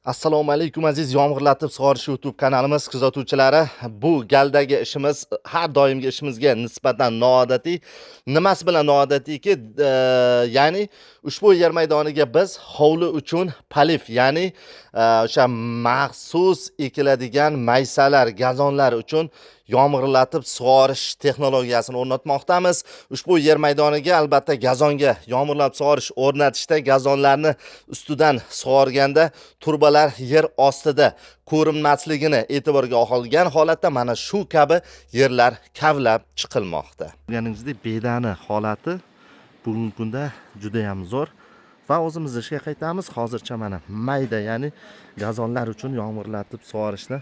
Assalomu alaykum aziz yomg'irlatib sug'orish YouTube kanalimiz kuzatuvchilari. Bu galdagi ishimiz har doimgi ishimizga nisbatan noodatiy. Nimasi bilan noodatiyki, ya'ni ushbu yer maydoniga biz hovli uchun palif, ya'ni o'sha maxsus ekiladigan maysalar, gazonlar uchun yomg'irlatib sug'orish texnologiyasini o'rnatmoqdamiz. Ushbu yer maydoniga albatta gazonga yomg'irlatib sug'orish o'rnatishda gazonlarni ustidan sug'organda turbalar yer ostida ko'rinmasligini e'tiborga olgan holatda mana shu kabi yerlar kavlab chiqilmoqda. Ko'rganingizdek, bedani holati bugungi kunda juda ham zo'r va o'zimiz ishga qaytamiz. Hozircha mana mayda, ya'ni gazonlar uchun yomg'irlatib sug'orishni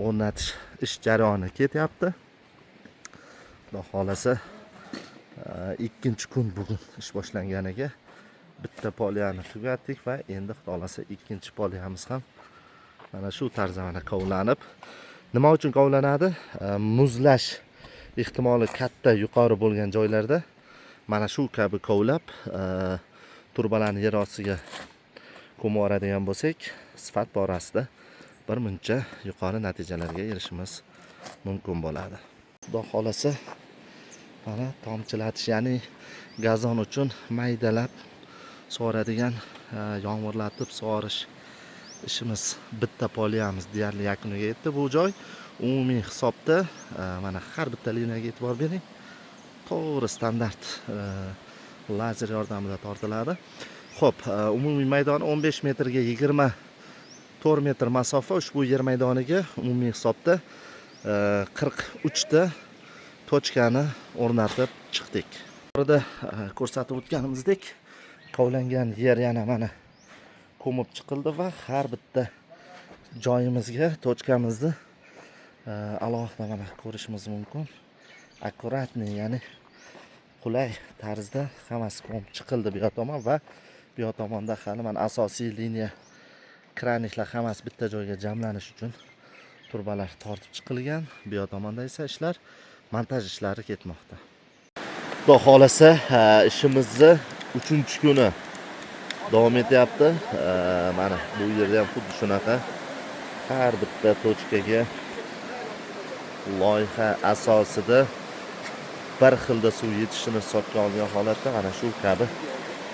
o'rnatish ish jarayoni ketyapti. Xudo xolasa ikkinchi kun bugun ish boshlanganiga bitta poliyani tugatdik va endi xudo xolasa ikkinchi poliyamiz ham mana shu tarzda mana kovlanib. Nima uchun kovlanadi? Muzlash ehtimoli katta yuqori bo'lgan joylarda mana shu kabi kovlab turbalarni yer ostiga ko'mib yuboradigan bo'lsak, sifat borasida bir muncha yuqori natijalarga erishimiz mumkin bo'ladi. Xudo xolasa mana tomchilatish, ya'ni gazon uchun maydalab sug'oradigan yomg'irlatib sug'orish ishimiz bitta poliyamiz deyarli yakuniga yetdi. Bu joy umumiy hisobda mana har bitta liniyaga e'tibor bering. To'g'ri standart lazer yordamida tortiladi. Xo'p, umumiy maydon 15 metrga 24 metr masofa. Ushbu yer maydoniga umumiy hisobda 43 ta tochkani o'rnatib chiqdik. Burada ko'rsatib o'tganimizdek kovlangan yer yana mana ko'mib chiqildi va har bitta joyimizga tochkamizni alohida mana ko'rishimiz mumkin. Akkuratniy, ya'ni qulay tarzda hammasi ko'mib chiqildi bu tomon va bu tomonda hali mana asosiy liniya kraniklar hammasi bitta joyga jamlanish uchun turbalar tortib chiqilgan. Bu tomonda esa ishlar, montaj ishlari ketmoqda. Xudo xolasa ishimizni 3-kuni davom etyapti. Mana bu yerda ham xuddi shunaqa har bitta tochkaga loyiha asosida bir xilda suv yetishini hisobga olgan holatda mana shu kabi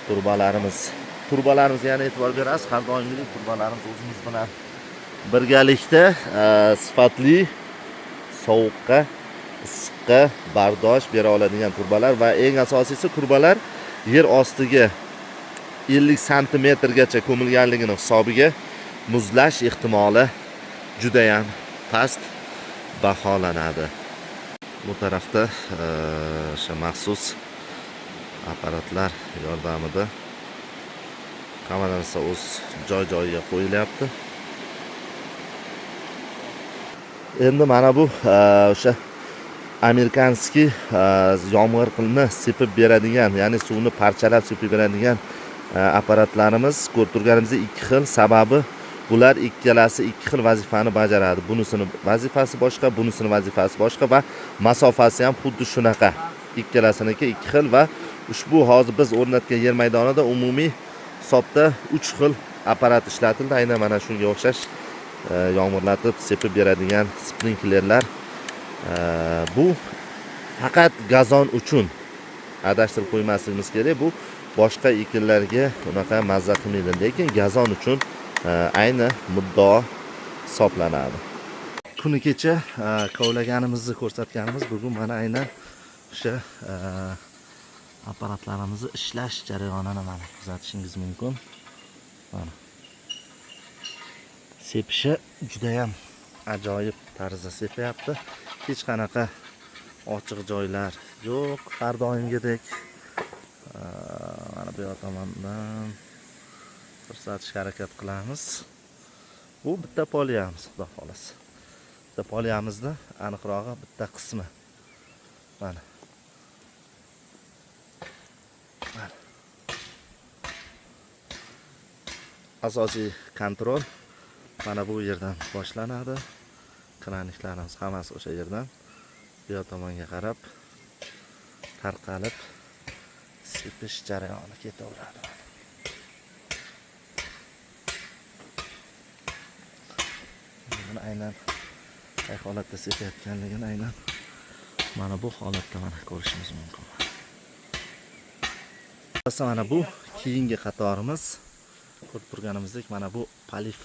turbalarimiz yana e'tibor berasiz. Har doimgidek turbalarimiz o'zimiz bilan birgalikda sifatli sovuqqa, issiqqa bardosh bera oladigan turbalar va eng asosiysi turbalar yer ostiga 50 santimetrgacha ko'milganligini hisobiga muzlash ehtimoli juda ham past baholanadi. Bu tarafda o'sha maxsus apparatlar yordamida hamma narsa o'z joy-joyiga qo'yilyapti. Endi mana bu o'sha amerikanskiy yomg'irni sepib beradigan, ya'ni suvni parchalab sepib beradigan apparatlarimiz ko'rib turganimizdek ikki xil. Sababi bular ikkalasi ikki xil vazifani bajaradi. Bunisini vazifasi boshqa, bunisini vazifasi boshqa va masofasi ham xuddi shunaqa. Ikkalasiniki ikki xil va ushbu hozir biz o'rnatgan yer maydonida umumiy hisobda 3 xil apparat ishlatildi. Aynan mana shunga o'xshash yomg'irlatib sepib beradigan sprinklerlar. Bu faqat gazon uchun adashtirib qo'ymasligimiz kerak. Bu boshqa ekinlarga unaqa mazza qilmaydi, lekin gazon uchun ayni muddao hisoblanadi. Kuni kecha kovlaganimizni ko'rsatganimiz bugun mana aynan o'sha apparatlarimizni ishlash jarayonini mana kuzatishingiz mumkin. Mana sepishi juda ham ajoyib tarzda sepyapti. Hech qanaqa ochiq joylar yo'q. Har doimgidek mana bu tomondan ko'rsatishga harakat qilamiz. Bu bitta poliyamiz, xudo xolasa. Bitta poliyamizni aniqrog'i bitta qismi. Mana. Asosiy kontrol mana bu yerdan boshlanadi. Kraniklarimiz hammasi o'sha yerdan bu tomonga qarab tarqalib sepish jarayoni ketaveradi. buni aynan qay holatda sepayotganligini aynan mana bu holatda mana ko'rishimiz mumkin. Mana bu keyingi qatorimiz. Ko'rib turganimizdek mana bu palif,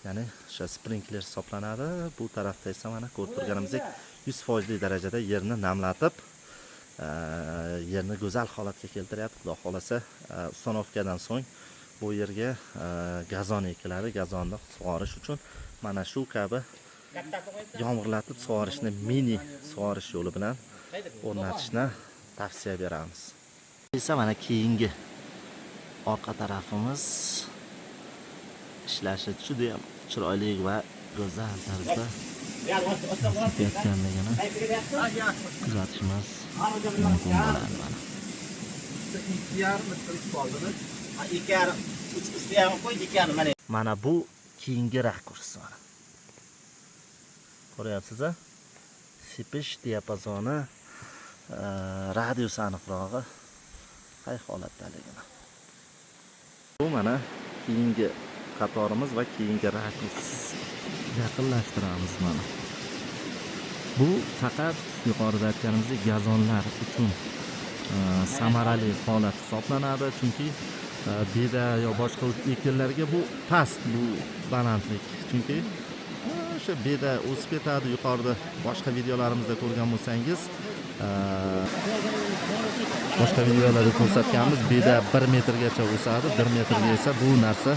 ya'ni o'sha sprinkler hisoblanadi. Bu tarafda esa mana ko'rib turganimizdek 100% darajada yerni namlatib, yerni go'zal holatga keltiryapti. Xudo xolasa, ustanovkadan so'ng bu yerga gazon ekiladi. Gazonni sug'orish uchun mana shu kabi yomg'irlatib sug'orishni mini sug'orish yo'li bilan o'rnatishni tavsiya beramiz. Esa mana keyingi orqa tarafimiz ishlashi juda ham chiroyli va go'zal tarzda sepayotganligini kuzatishimiz mumkin bo'ladi. Mana bu keyingi rakurs. Ko'ryapsiz-a? Sepish diapazoni, radius aniqrog'i qay holatdaligini. Bu mana keyingi qatorimiz va keyingi rakurs. Yaqinlashtiramiz mana. Bu faqat yuqorida aytganimizdek gazonlar uchun samarali holat hisoblanadi, chunki beda yo boshqa ekinlarga bu past, bu balandlik. Chunki o'sha beda o'sib ketadi. Yuqorida boshqa videolarimizda ko'rgan bo'lsangiz, boshqa videolarda ko'rsatganmiz, beda 1 metrgacha o'sadi, 1 metrga esa bu narsa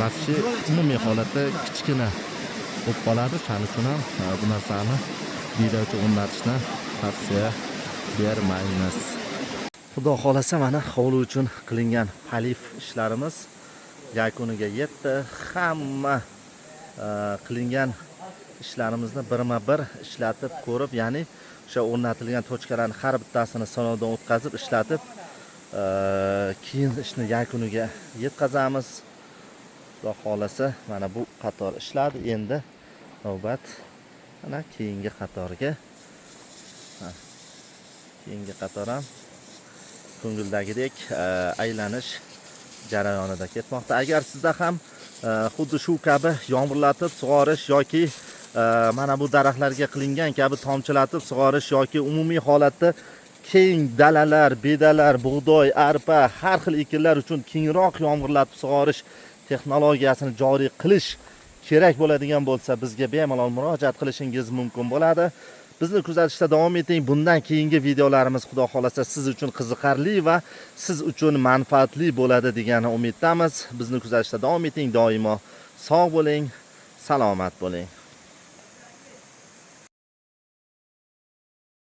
vaqti umumiy holatda kichkina bo'lib qoladi. Shuning uchun ham bu narsani beda uchun o'rnatishni tavsiya bermaymiz. Xudo xolasa mana hovli uchun qilingan palif ishlarimiz yakuniga yetdi. Hamma qilingan ishlarimizni birma-bir ishlatib ko'rib, ya'ni o'sha o'rnatilgan tochkalarni har bittasini sinovdan o'tkazib ishlatib, keyin ishni yakuniga yetkazamiz. Xudo xolasa mana bu qator ishladi. Endi navbat mana keyingi qatorga. Keyingi qator ham ko'ngildagidek aylanish jarayonida ketmoqda. Agar sizda ham xuddi shu kabi yomg'irlatib sug'orish yoki mana bu daraxtlarga qilingan kabi tomchilatib sug'orish yoki umumiy holatda keng dalalar, bedalar, bug'doy, arpa, har xil ekinlar uchun kengroq yomg'irlatib sug'orish texnologiyasini joriy qilish kerak bo'ladigan bo'lsa, bizga bemalol murojaat qilishingiz mumkin bo'ladi. Bizni kuzatishda davom eting. Bundan keyingi videolarimiz xudo xolasa siz uchun qiziqarli va siz uchun manfaatli bo'ladi degan umiddamiz. Bizni kuzatishda davom eting. Doimo sog' bo'ling, salomat bo'ling.